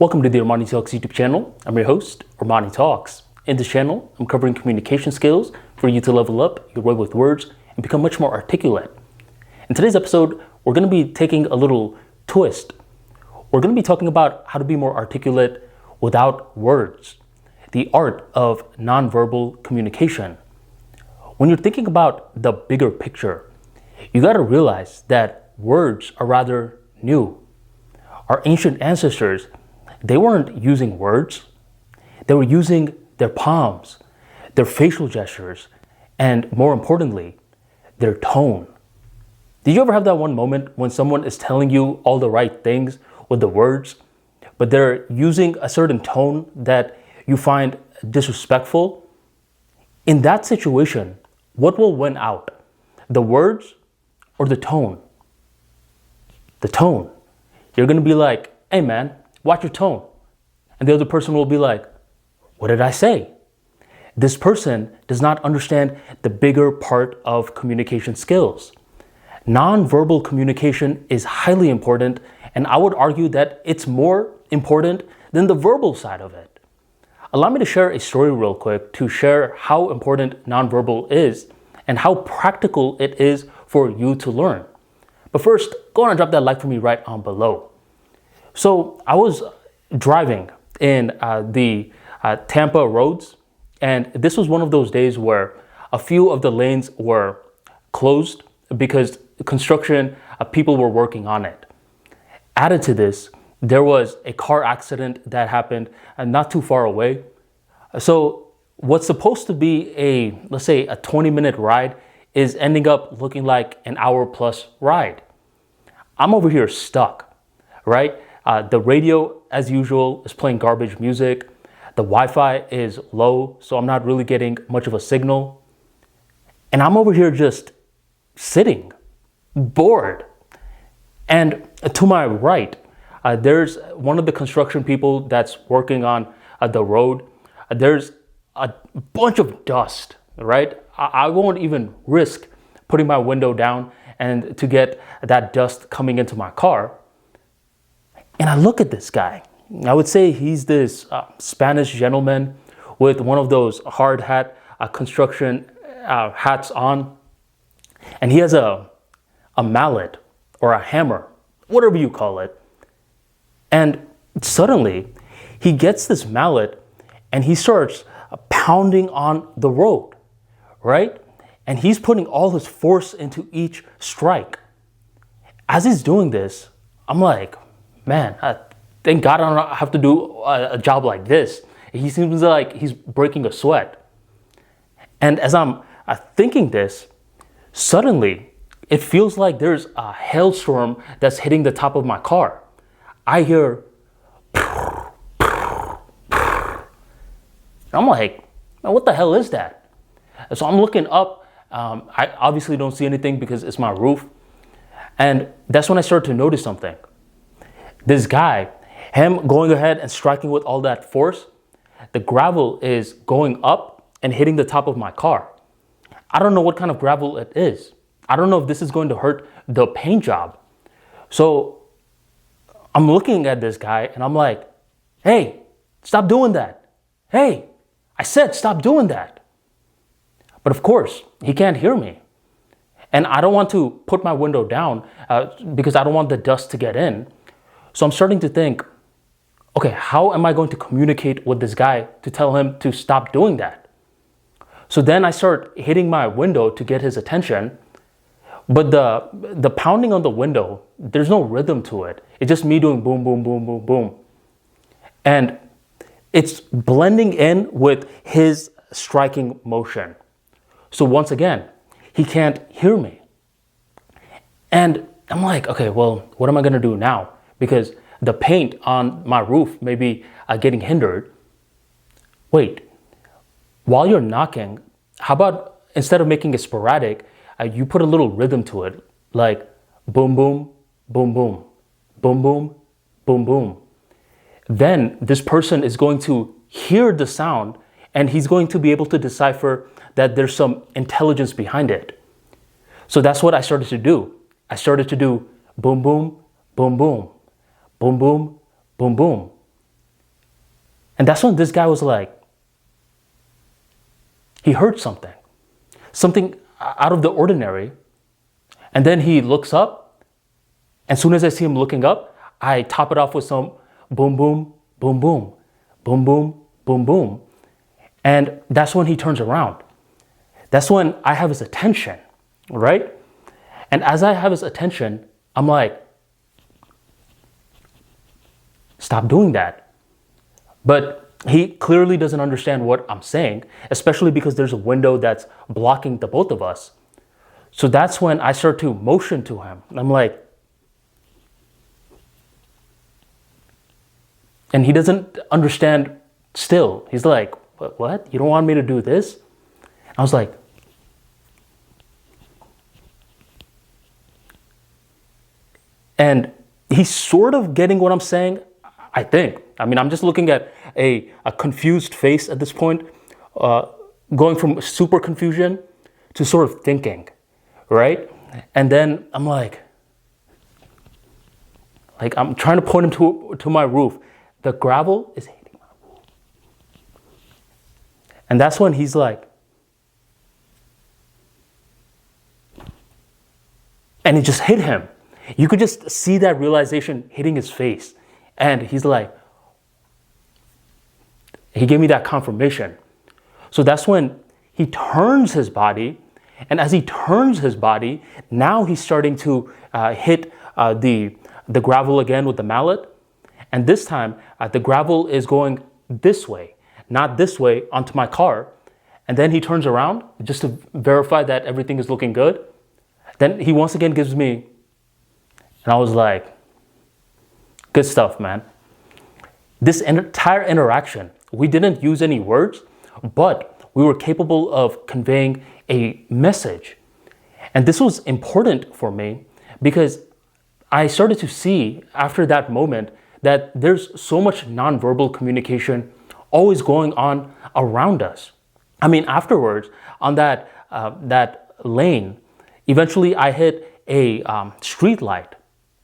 Welcome to the ArmaniTalks YouTube channel. I'm your host, ArmaniTalks. In this channel, I'm covering communication skills for you to level up your way with words and become much more articulate. In today's episode, we're going to be taking a little twist. We're going to be talking about how to be more articulate without words, the art of nonverbal communication. When you're thinking about the bigger picture, you got to realize that words are rather new. Our ancient ancestors, they weren't using words. They were using their palms, their facial gestures, and more importantly, their tone. Did you ever have that one moment when someone is telling you all the right things with the words, but they're using a certain tone that you find disrespectful? In that situation, what will win out? The words or the tone? The tone. You're going to be like, hey man, watch your tone. And the other person will be like, what did I say? This person does not understand the bigger part of communication skills. Nonverbal communication is highly important, and I would argue that it's more important than the verbal side of it. Allow me to share a story real quick to share how important nonverbal is and how practical it is for you to learn. But first, go on and drop that like for me right on below. So I was driving in the Tampa roads, and this was one of those days where a few of the lanes were closed because construction, people were working on it. Added to this, there was a car accident that happened not too far away. So what's supposed to be let's say a 20-minute ride is ending up looking like an hour plus ride. I'm over here stuck, right? The radio, as usual, is playing garbage music. The Wi-Fi is low, so I'm not really getting much of a signal. And I'm over here just sitting, bored. And to my right, there's one of the construction people that's working on the road. There's a bunch of dust, right? I won't even risk putting my window down and to get that dust coming into my car. And I look at this guy. I would say he's this Spanish gentleman with one of those hard hat construction hats on. And he has a mallet or a hammer, whatever you call it. And suddenly he gets this mallet and he starts pounding on the road, right? And he's putting all his force into each strike. As he's doing this, I'm like, man, thank God I don't have to do a job like this. He seems like he's breaking a sweat. And as I'm thinking this, suddenly it feels like there's a hailstorm that's hitting the top of my car. I hear, I'm like, man, what the hell is that? And so I'm looking up. I obviously don't see anything because it's my roof. And that's when I started to notice something. This guy, him going ahead and striking with all that force, the gravel is going up and hitting the top of my car. I don't know what kind of gravel it is. I don't know if this is going to hurt the paint job. So I'm looking at this guy and I'm like, hey, stop doing that. Hey, I said stop doing that. But of course, he can't hear me. And I don't want to put my window down because I don't want the dust to get in. So I'm starting to think, okay, how am I going to communicate with this guy to tell him to stop doing that? So then I start hitting my window to get his attention. But the pounding on the window, there's no rhythm to it. It's just me doing boom, boom, boom, boom, boom. And it's blending in with his striking motion. So once again, he can't hear me. And I'm like, okay, well, what am I going to do now? Because the paint on my roof may be getting hindered. Wait, while you're knocking, how about instead of making it sporadic, you put a little rhythm to it, like boom, boom, boom, boom, boom, boom, boom, boom. Then this person is going to hear the sound and he's going to be able to decipher that there's some intelligence behind it. So that's what I started to do. I started to do boom, boom, boom, boom, boom, boom, boom, boom. And that's when this guy was like, he heard something out of the ordinary. And then he looks up. And as soon as I see him looking up, I top it off with some boom, boom, boom, boom, boom, boom, boom, boom. And that's when he turns around. That's when I have his attention, right? And as I have his attention, I'm like, stop doing that. But he clearly doesn't understand what I'm saying, especially because there's a window that's blocking the both of us. So that's when I start to motion to him. I'm like, and he doesn't understand still. He's like, what? You don't want me to do this? I was like, and he's sort of getting what I'm saying, I think. I mean, I'm just looking at a confused face at this point, going from super confusion to sort of thinking, right? And then I'm like I'm trying to point him to my roof. The gravel is hitting my roof. And that's when he's like, and it just hit him. You could just see that realization hitting his face. And he's like, he gave me that confirmation. So that's when he turns his body. And as he turns his body, now he's starting to hit the gravel again with the mallet. And this time, the gravel is going this way, not this way onto my car. And then he turns around just to verify that everything is looking good. Then he once again gives me, and I was like, good stuff, man. This entire interaction, we didn't use any words, but we were capable of conveying a message. And this was important for me because I started to see after that moment that there's so much nonverbal communication always going on around us. I mean, afterwards, on that lane, eventually I hit a street light.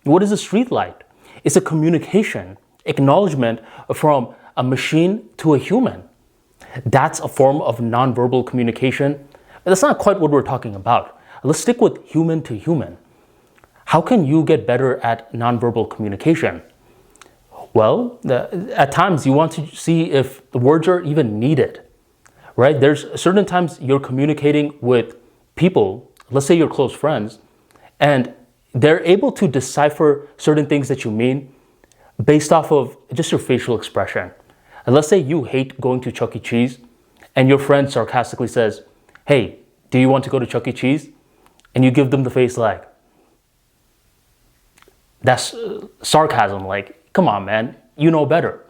What is a street light? It's a communication, acknowledgement from a machine to a human. That's a form of nonverbal communication. But that's not quite what we're talking about. Let's stick with human to human. How can you get better at nonverbal communication? Well, at times you want to see if the words are even needed, right? There's certain times you're communicating with people, let's say your close friends, and they're able to decipher certain things that you mean based off of just your facial expression. And let's say you hate going to Chuck E. Cheese and your friend sarcastically says, hey, do you want to go to Chuck E. Cheese? And you give them the face like, that's sarcasm, like, come on, man, you know better.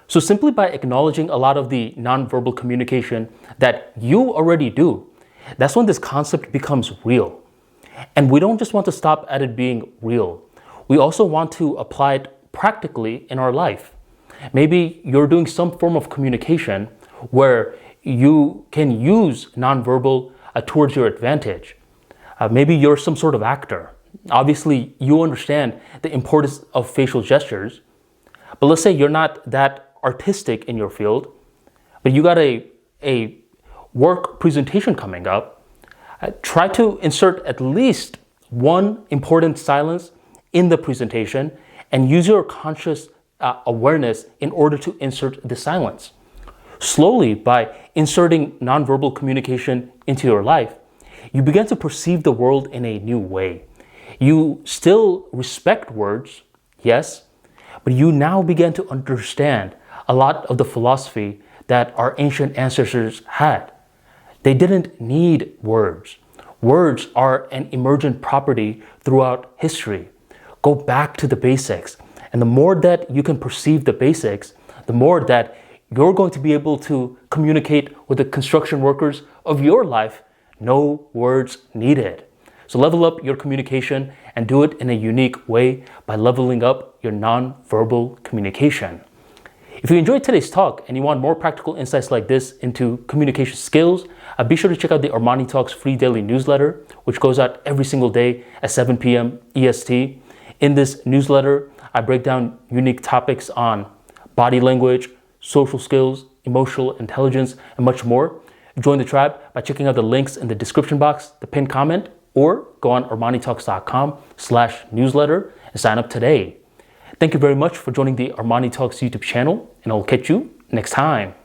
So simply by acknowledging a lot of the nonverbal communication that you already do, that's when this concept becomes real. And we don't just want to stop at it being real. We also want to apply it practically in our life. Maybe you're doing some form of communication where you can use nonverbal towards your advantage. Maybe you're some sort of actor. Obviously, you understand the importance of facial gestures. But let's say you're not that artistic in your field, but you got a work presentation coming up. Try to insert at least one important silence in the presentation and use your conscious awareness in order to insert the silence. Slowly, by inserting nonverbal communication into your life, you begin to perceive the world in a new way. You still respect words, yes, but you now begin to understand a lot of the philosophy that our ancient ancestors had. They didn't need words. Words are an emergent property throughout history. Go back to the basics. And the more that you can perceive the basics, the more that you're going to be able to communicate with the construction workers of your life. No words needed. So level up your communication and do it in a unique way by leveling up your nonverbal communication. If you enjoyed today's talk and you want more practical insights like this into communication skills, be sure to check out the ArmaniTalks free daily newsletter, which goes out every single day at 7 p.m. EST. In this newsletter, I break down unique topics on body language, social skills, emotional intelligence, and much more. Join the tribe by checking out the links in the description box, the pinned comment, or go on ArmaniTalks.com/newsletter and sign up today. Thank you very much for joining the Armani Talks YouTube channel, and I'll catch you next time.